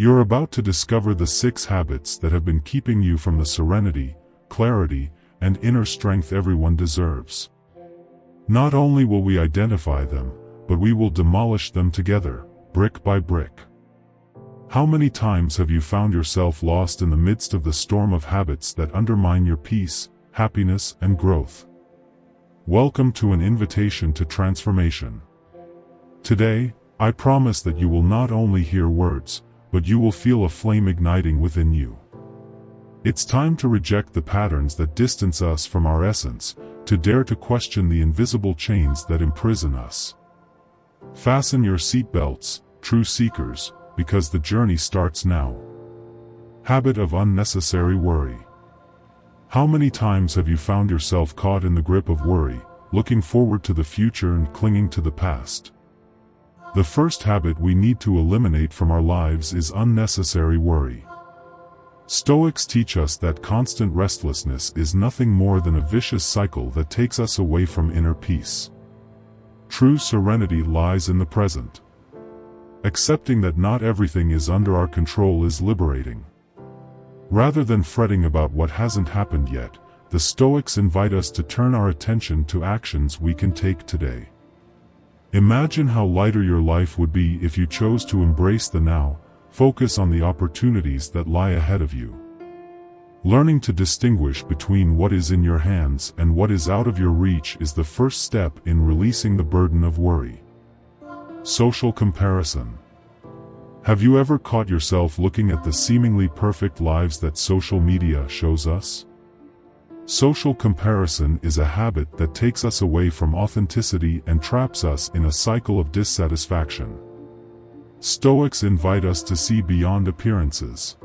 You're about to discover the 6 habits that have been keeping you from the serenity, clarity, and inner strength everyone deserves. Not only will we identify them, but we will demolish them together, brick by brick. How many times have you found yourself lost in the midst of the storm of habits that undermine your peace, happiness, and growth? Welcome to an invitation to transformation. Today, I promise that you will not only hear words, but you will feel a flame igniting within you. It's time to reject the patterns that distance us from our essence, to dare to question the invisible chains that imprison us. Fasten your seatbelts, true seekers, because the journey starts now. Habit of unnecessary worry. How many times have you found yourself caught in the grip of worry, looking forward to the future and clinging to the past? The first habit we need to eliminate from our lives is unnecessary worry. Stoics teach us that constant restlessness is nothing more than a vicious cycle that takes us away from inner peace. True serenity lies in the present. Accepting that not everything is under our control is liberating. Rather than fretting about what hasn't happened yet, the Stoics invite us to turn our attention to actions we can take today. Imagine how lighter your life would be if you chose to embrace the now, focus on the opportunities that lie ahead of you. Learning to distinguish between what is in your hands and what is out of your reach is the first step in releasing the burden of worry. Social comparison. Have you ever caught yourself looking at the seemingly perfect lives that social media shows us? Social comparison is a habit that takes us away from authenticity and traps us in a cycle of dissatisfaction. Stoics invite us to see beyond appearances.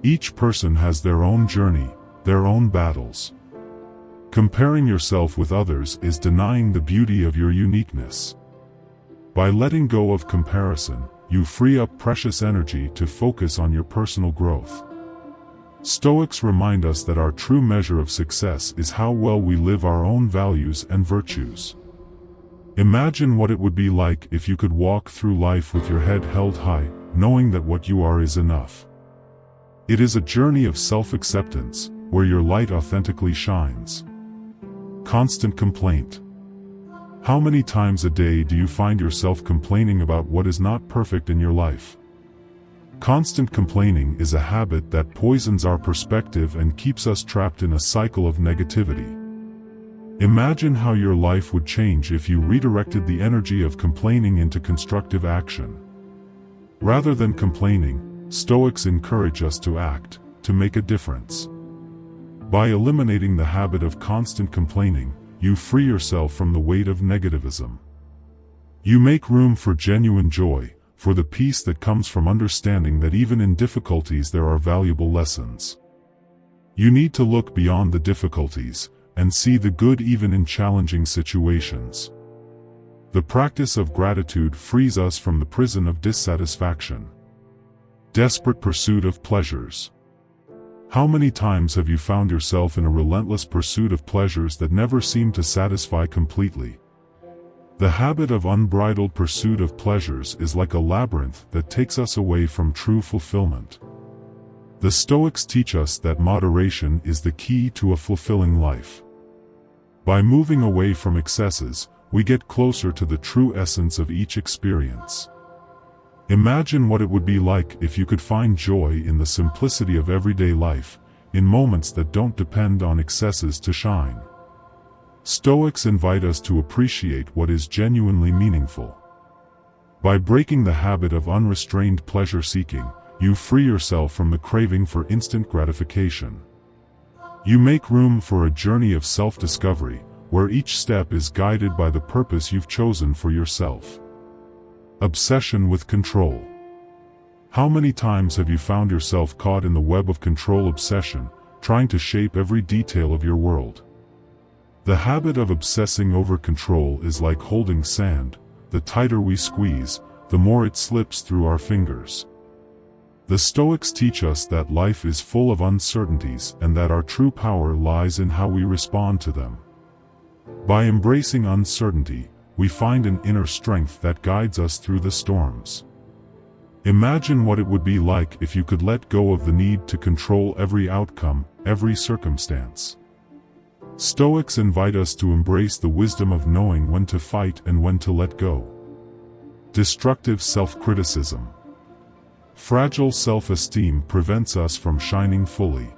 Each person has their own journey, their own battles. Comparing yourself with others is denying the beauty of your uniqueness. By letting go of comparison, you free up precious energy to focus on your personal growth. Stoics remind us that our true measure of success is how well we live our own values and virtues. Imagine what it would be like if you could walk through life with your head held high, knowing that what you are is enough. It is a journey of self-acceptance, where your light authentically shines. Constant complaint. How many times a day do you find yourself complaining about what is not perfect in your life? Constant complaining is a habit that poisons our perspective and keeps us trapped in a cycle of negativity. Imagine how your life would change if you redirected the energy of complaining into constructive action. Rather than complaining, Stoics encourage us to act, to make a difference. By eliminating the habit of constant complaining, you free yourself from the weight of negativism. You make room for genuine joy, for the peace that comes from understanding that even in difficulties there are valuable lessons. You need to look beyond the difficulties, and see the good even in challenging situations. The practice of gratitude frees us from the prison of dissatisfaction. Desperate pursuit of pleasures. How many times have you found yourself in a relentless pursuit of pleasures that never seem to satisfy completely? The habit of unbridled pursuit of pleasures is like a labyrinth that takes us away from true fulfillment. The Stoics teach us that moderation is the key to a fulfilling life. By moving away from excesses, we get closer to the true essence of each experience. Imagine what it would be like if you could find joy in the simplicity of everyday life, in moments that don't depend on excesses to shine. Stoics invite us to appreciate what is genuinely meaningful. By breaking the habit of unrestrained pleasure-seeking, you free yourself from the craving for instant gratification. You make room for a journey of self-discovery, where each step is guided by the purpose you've chosen for yourself. Obsession with control. How many times have you found yourself caught in the web of control obsession, trying to shape every detail of your world? The habit of obsessing over control is like holding sand. The tighter we squeeze, the more it slips through our fingers. The Stoics teach us that life is full of uncertainties and that our true power lies in how we respond to them. By embracing uncertainty, we find an inner strength that guides us through the storms. Imagine what it would be like if you could let go of the need to control every outcome, every circumstance. Stoics invite us to embrace the wisdom of knowing when to fight and when to let go. Destructive self-criticism. Fragile self-esteem prevents us from shining fully.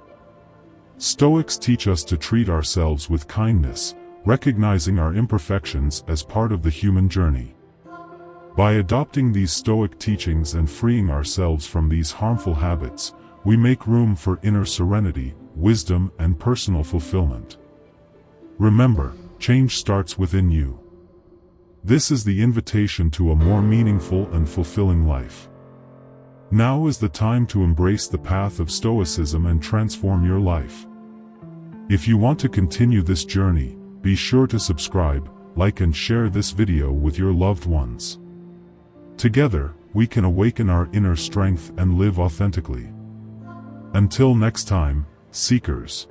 Stoics teach us to treat ourselves with kindness, recognizing our imperfections as part of the human journey. By adopting these Stoic teachings and freeing ourselves from these harmful habits, we make room for inner serenity, wisdom, and personal fulfillment. Remember, change starts within you. This is the invitation to a more meaningful and fulfilling life. Now is the time to embrace the path of Stoicism and transform your life. If you want to continue this journey, be sure to subscribe, like and share this video with your loved ones. Together, we can awaken our inner strength and live authentically. Until next time, seekers.